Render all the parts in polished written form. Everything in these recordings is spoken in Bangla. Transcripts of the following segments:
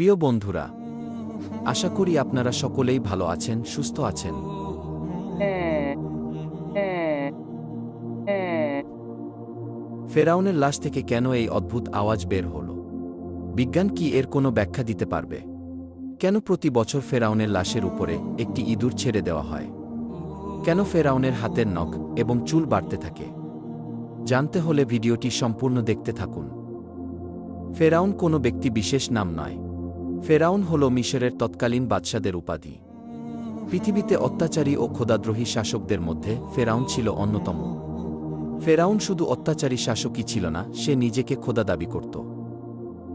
প্রিয় বন্ধুরা, আশা করি আপনারা সকলেই ভালো আছেন, সুস্থ আছেন। ফেরাউনের লাশ থেকে কেন এই অদ্ভুত আওয়াজ বের হল? বিজ্ঞান কি এর কোনো ব্যাখ্যা দিতে পারবে? কেন প্রতি বছর ফেরাউনের লাশের উপরে একটি ইঁদুর ছেড়ে দেওয়া হয়? কেন ফেরাউনের হাতের নখ এবং চুল বাড়তে থাকে? জানতে হলে ভিডিওটি সম্পূর্ণ দেখতে থাকুন। ফেরাউন কোনো ব্যক্তি বিশেষ নাম নয়। ফেরাউন হল মিশরের তৎকালীন বাদশাদের উপাধি। পৃথিবীতে অত্যাচারী ও খোদাদ্রোহী শাসকদের মধ্যে ফেরাউন ছিল অন্যতম। ফেরাউন শুধু অত্যাচারী শাসকই ছিল না, সে নিজেকে খোদা দাবি করত।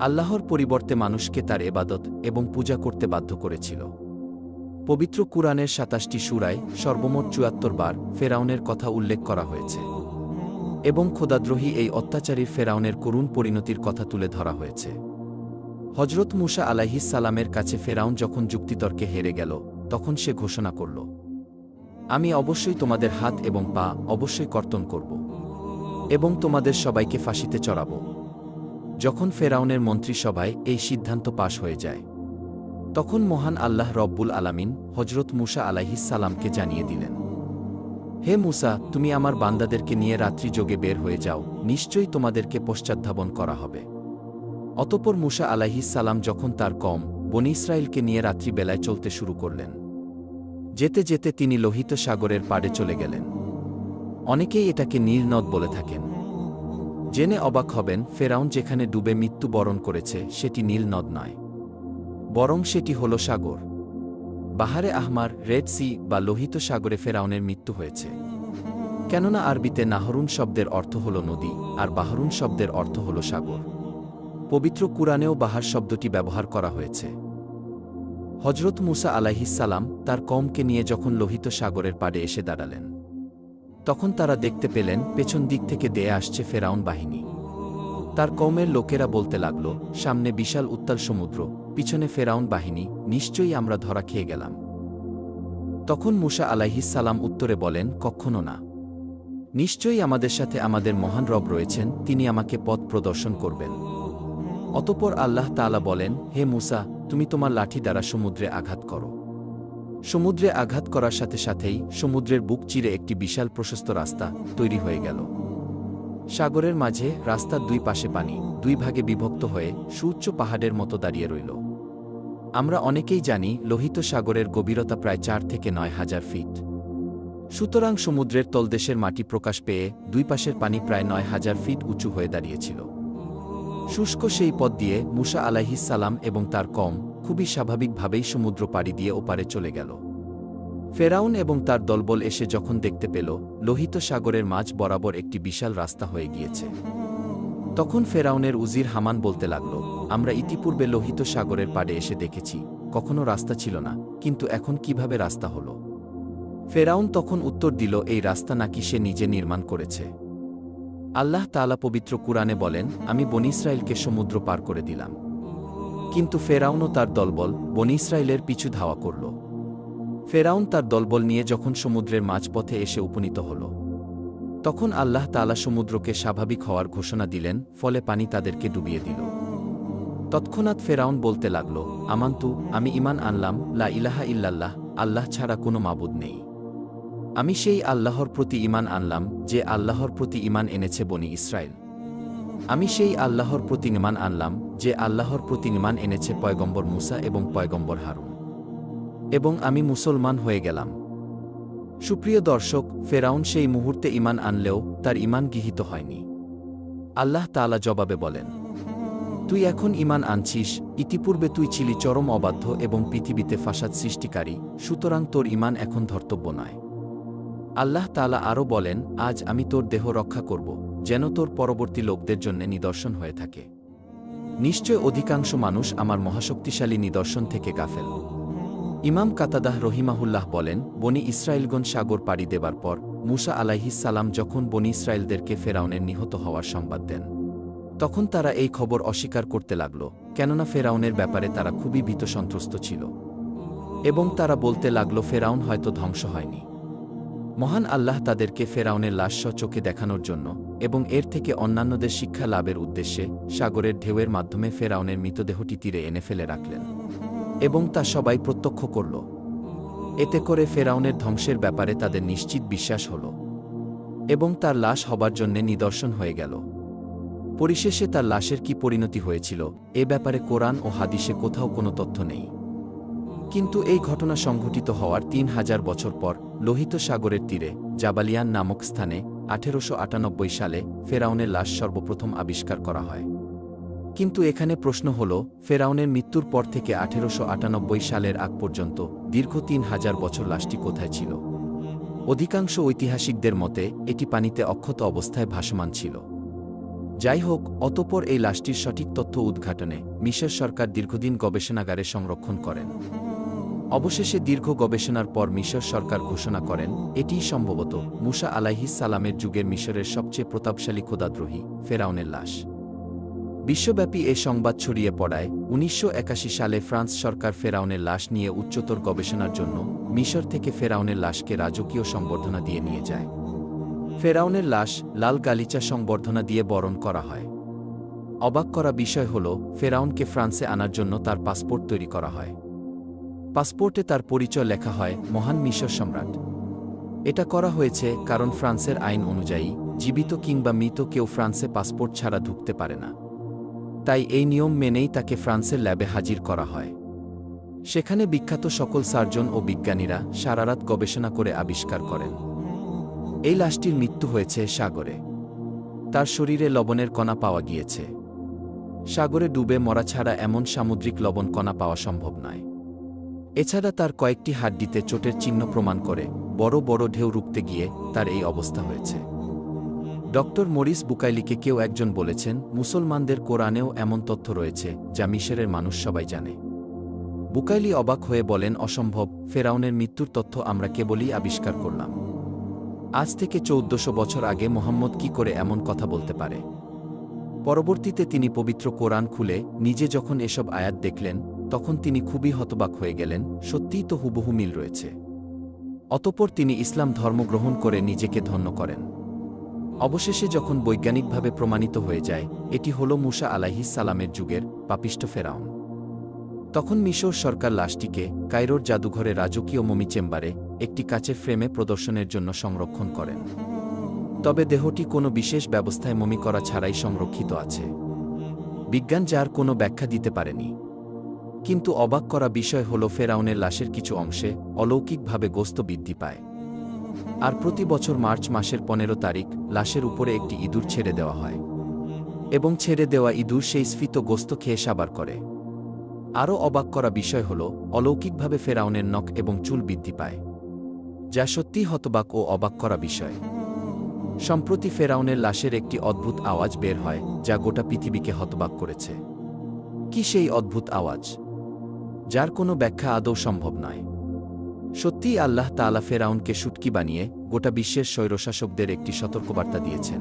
আল্লাহর পরিবর্তে মানুষকে তার এবাদত এবং পূজা করতে বাধ্য করেছিল। পবিত্র কুরআনের ২৭টি সূরায় সর্বমোট ৭৪ বার ফেরাউনের কথা উল্লেখ করা হয়েছে এবং খোদাদ্রোহী এই অত্যাচারী ফেরাউনের করুণ পরিণতির কথা তুলে ধরা হয়েছে। হজরত মুসা আলাইহিস সালামের কাছে ফেরাউন যখন যুক্তিতর্কে হেরে গেল, তখন সে ঘোষণা করল, আমি অবশ্যই তোমাদের হাত এবং পা অবশ্যই কর্তন করব এবং তোমাদের সবাইকে ফাঁসিতে চড়াব। যখন ফেরাউনের মন্ত্রিসভায় এই সিদ্ধান্ত পাশ হয়ে যায়, তখন মহান আল্লাহ রব্বুল আলামিন হজরত মুসা আলাইহিস সালামকে জানিয়ে দিলেন, হে মুসা, তুমি আমার বান্দাদেরকে নিয়ে রাত্রি যোগে বের হয়ে যাও, নিশ্চয়ই তোমাদেরকে পশ্চাদ্ধাবন করা হবে। অতঃপর মুসা আলাইহিস সালাম যখন তার কওম বনী ইসরাইলকে নিয়ে রাত্রিবেলায় চলতে শুরু করলেন, যেতে যেতে তিনি লোহিত সাগরের পাড়ে চলে গেলেন। অনেকেই এটাকে নীল নদ বলে থাকেন। জেনে অবাক হবেন, ফেরাউন যেখানে ডুবে মৃত্যুবরণ করেছে সেটি নীল নদ নয়, বরং সেটি হল সাগর। বাহারে আহমার, রেড সি বা লোহিত সাগরে ফেরাউনের মৃত্যু হয়েছে। কেননা আরবিতে নাহরুন শব্দের অর্থ হল নদী, আর বাহরুন শব্দের অর্থ হল সাগর। পবিত্র কুরআনেও বাহার শব্দটি ব্যবহার করা হয়েছে। হজরত মুসা আলাইহিস সালাম তার কওমকে নিয়ে যখন লোহিত সাগরের পাড়ে এসে দাঁড়ালেন, তখন তারা দেখতে পেলেন পেছন দিক থেকে দেয়ে আসছে ফেরাউন বাহিনী। তার কওমের লোকেরা বলতে লাগল, সামনে বিশাল উত্তাল সমুদ্র, পিছনে ফেরাউন বাহিনী, নিশ্চয়ই আমরা ধরা খেয়ে গেলাম। তখন মুসা আলাইহিস সালাম উত্তরে বলেন, কখনো না। নিশ্চয়ই আমাদের সাথে আমাদের মহান রব রয়েছেন, তিনি আমাকে পথ প্রদর্শন করবেন। অতঃপর আল্লাহ তাআলা বলেন, হে মুসা, তুমি তোমার লাঠি দ্বারা সমুদ্রে আঘাত করো। সমুদ্রে আঘাত করার সাথে সাথেই সমুদ্রের বুক চিরে একটি বিশাল প্রশস্ত রাস্তা তৈরি হয়ে গেল। সাগরের মাঝে রাস্তার দুই পাশে পানি দুই ভাগে বিভক্ত হয়ে সুউচ্চ পাহাড়ের মতো দাঁড়িয়ে রইল। আমরা অনেকেই জানি লোহিত সাগরের গভীরতা প্রায় ৪ থেকে ৯ হাজার ফিট। সুতরাং সমুদ্রের তলদেশের মাটি প্রকাশ পেয়ে দুই পাশের পানি প্রায় ৯ হাজার ফিট উঁচু হয়ে দাঁড়িয়েছিল। শুষ্ক সেই পথ দিয়ে মুসা আলাইহিস সালাম এবং তার কওম খুবই স্বাভাবিকভাবেই সমুদ্র পাড়ি দিয়ে ওপারে চলে গেল। ফেরাউন এবং তার দলবল এসে যখন দেখতে পেল লোহিত সাগরের মাঝ বরাবর একটি বিশাল রাস্তা হয়ে গিয়েছে, তখন ফেরাউনের উজির হামান বলতে লাগল, আমরা ইতিপূর্বে লোহিত সাগরের পাড়ে এসে দেখেছি, কখনো রাস্তা ছিল না, কিন্তু এখন কিভাবে রাস্তা হল? ফেরাউন তখন উত্তর দিল, এই রাস্তা নাকি সে নিজে নির্মাণ করেছে। আল্লাহ তাআলা পবিত্র কুরআনে বলেন, আমি বনী ইসরাইলকে সমুদ্র পার করে দিলাম, কিন্তু ফেরাউন ও তার দলবল বনী ইসরাইলের পিছু ধাওয়া করল। ফেরাউন তার দলবল নিয়ে যখন সমুদ্রের মাঝপথে এসে উপনীত হল, তখন আল্লাহ তাআলা সমুদ্রকে স্বাভাবিক হওয়ার ঘোষণা দিলেন, ফলে পানি তাদেরকে ডুবিয়ে দিল। তৎক্ষণাৎ ফেরাউন বলতে লাগল, আমান্তু, আমি ঈমান আনলাম, লা ইলাহা ইল্লাল্লাহ, আল্লাহ ছাড়া কোনো মাবুদ নেই। আমি সেই আল্লাহর প্রতি ঈমান আনলাম যে আল্লাহর প্রতি ঈমান এনেছে বনী ইসরাইল। আমি সেই আল্লাহর প্রতি ঈমান আনলাম যে আল্লাহর প্রতি ঈমান এনেছে পয়গম্বর মুসা এবং পয়গম্বর হারুন, এবং আমি মুসলমান হয়ে গেলাম। সুপ্রিয় দর্শক, ফেরাউন সেই মুহূর্তে ঈমান আনলেও তার ঈমান গৃহীত হয়নি। আল্লাহ তাআলা জবাবে বলেন, তুই এখন ঈমান আনছিস, ইতিপূর্বে তুই ছিলি চরম অবাধ্য এবং পৃথিবীতে ফাসাদ সৃষ্টিকারী, সুতরাং তোর ঈমান এখন ধর্তব্য নয়। আল্লাহ তাআলা আরও বলেন, আজ আমি তোর দেহ রক্ষা করব, যেন তোর পরবর্তী লোকদের জন্য নিদর্শন হয়ে থাকে। নিশ্চয় অধিকাংশ মানুষ আমার মহাশক্তিশালী নিদর্শন থেকে গাফেল। ইমাম কাতাদাহ রহিমাহুল্লাহ বলেন, বনী ইসরাইলগণ সাগর পাড়ি দেবার পর মুসা আলাইহিস সালাম যখন বনী ইসরাইলদেরকে ফেরাউনের নিহত হওয়ার সংবাদ দেন, তখন তারা এই খবর অস্বীকার করতে লাগল, কেননা ফেরাউনের ব্যাপারে তারা খুবই ভীত সন্ত্রস্ত ছিল এবং তারা বলতে লাগল, ফেরাউন হয়তো ধ্বংস হয়নি। মহান আল্লাহ তাদেরকে ফেরাউনের লাশ চোখে দেখানোর জন্য এবং এর থেকে অন্যান্যদের শিক্ষা লাভের উদ্দেশ্যে সাগরের ঢেউয়ের মাধ্যমে ফেরাউনের মৃতদেহটি তীরে এনে ফেলে রাখলেন এবং তা সবাই প্রত্যক্ষ করল। এতে করে ফেরাউনের ধ্বংসের ব্যাপারে তাদের নিশ্চিত বিশ্বাস হল এবং তার লাশ হবার জন্যে নিদর্শন হয়ে গেল। পরিশেষে তার লাশের কি পরিণতি হয়েছিল এ ব্যাপারে কোরআন ও হাদিসে কোথাও কোনো তথ্য নেই। কিন্তু এই ঘটনা সংঘটিত হওয়ার ৩,০০০ বছর পর লোহিত সাগরের তীরে জাবালিয়ান নামক স্থানে ১৮৯৮ সালে ফেরাউনের লাশ সর্বপ্রথম আবিষ্কার করা হয়। কিন্তু এখানে প্রশ্ন হল, ফেরাউনের মৃত্যুর পর থেকে ১৮৯৮ সালের আগ পর্যন্ত দীর্ঘ ৩,০০০ বছর লাশটি কোথায় ছিল? অধিকাংশ ঐতিহাসিকদের মতে এটি পানিতে অক্ষত অবস্থায় ভাসমান ছিল। যাই হোক, অতঃপর এই লাশটির সঠিক তথ্য উদ্ঘাটনে মিশর সরকার দীর্ঘদিন গবেষণাগারে সংরক্ষণ করেন। অবশেষে দীর্ঘ গবেষণার পর মিশর সরকার ঘোষণা করেন এটিই সম্ভবত মুসা আলাইহিস সালামের যুগের মিশরের সবচেয়ে প্রতাপশালী খোদাদ্রোহী ফেরাউনের লাশ। বিশ্বব্যাপী এ সংবাদ ছড়িয়ে পড়ায় ১৯৮১ সালে ফ্রান্স সরকার ফেরাউনের লাশ নিয়ে উচ্চতর গবেষণার জন্য মিশর থেকে ফেরাউনের লাশকে রাজকীয় সংবর্ধনা দিয়ে নিয়ে যায়। ফেরাউনের লাশ লাল গালিচা সংবর্ধনা দিয়ে বরণ করা হয়। অবাক করা বিষয় হল, ফেরাউনকে ফ্রান্সে আনার জন্য তার পাসপোর্ট তৈরি করা হয়। পাসপোর্টে তার পরিচয় লেখা হয় মহান মিশর সম্রাট। এটা করা হয়েছে কারণ ফ্রান্সের আইন অনুযায়ী জীবিত কিংবা মৃত কেউ ফ্রান্সে পাসপোর্ট ছাড়া ঢুকতে পারে না। তাই এই নিয়ম মেনেই তাকে ফ্রান্সের ল্যাবে হাজির করা হয়। সেখানে বিখ্যাত সকল সার্জন ও বিজ্ঞানীরা সারারাত গবেষণা করে আবিষ্কার করেন এই লাশটির মৃত্যু হয়েছে সাগরে। তার শরীরে লবণের কণা পাওয়া গিয়েছে। সাগরে ডুবে মরা ছাড়া এমন সামুদ্রিক লবণ কণা পাওয়া সম্ভব নয়। এছাড়া তার কয়েকটি হাড্ডিতে চোটের চিহ্ন প্রমাণ করে বড় বড় ঢেউ রুখতে গিয়ে তার এই অবস্থা হয়েছে। ডক্টর মরিস বুকাইলিকে কেউ একজন বলেছেন, মুসলমানদের কোরআনেও এমন তথ্য রয়েছে যা মিশরের মানুষ সবাই জানে। বুকাইলি অবাক হয়ে বলেন, অসম্ভব, ফেরাউনের মৃত্যুর তথ্য আমরা কেবলই আবিষ্কার করলাম। আজ থেকে ১৪০০ বছর আগে মোহাম্মদ কি করে এমন কথা বলতে পারে? পরবর্তীতে তিনি পবিত্র কোরআন খুলে নিজে যখন এসব আয়াত দেখলেন তখন তিনি খুবই হতবাক হয়ে গেলেন। সত্যিই তো হুবহু মিল রয়েছে। অতঃপর তিনি ইসলাম ধর্ম গ্রহণ করে নিজেকে ধন্য করেন। অবশেষে যখন বৈজ্ঞানিকভাবে প্রমাণিত হয়ে যায় এটি হল মুসা আলাইহিস সালামের যুগের পাপিষ্ঠ ফেরাউন, তখন মিশর সরকার লাশটিকে কায়রোর জাদুঘরে রাজকীয় মমি চেম্বারে একটি কাচের ফ্রেমে প্রদর্শনের জন্য সংরক্ষণ করেন। তবে দেহটি কোনো বিশেষ ব্যবস্থায় মমি করা ছাড়াই সংরক্ষিত আছে। বিজ্ঞান যার কোনো ব্যাখ্যা দিতে পারেনি। কিন্তু অবাক করা বিষয় হল, ফেরাউনের লাশের কিছু অংশে অলৌকিকভাবে গোস্ত বৃদ্ধি পায়। আর প্রতি বছর মার্চ মাসের ১৫ তারিখ লাশের উপরে একটি ইঁদুর ছেড়ে দেওয়া হয় এবং ছেড়ে দেওয়া ইঁদুর সেই স্ফীত গোস্ত খেয়ে সাবার করে। আরও অবাক করা বিষয় হল, অলৌকিকভাবে ফেরাউনের নখ এবং চুল বৃদ্ধি পায়, যা সত্যিই হতবাক ও অবাক করা বিষয়। সম্প্রতি ফেরাউনের লাশের একটি অদ্ভুত আওয়াজ বের হয় যা গোটা পৃথিবীকে হতবাক করেছে। কি সেই অদ্ভুত আওয়াজ, যার কোনো ব্যাখ্যা আদৌ সম্ভব নয়? সত্যিই আল্লাহ তাআলা ফেরাউনকে শুটকি বানিয়ে গোটা বিশ্বের স্বৈরশাসকদের একটি সতর্কবার্তা দিয়েছেন।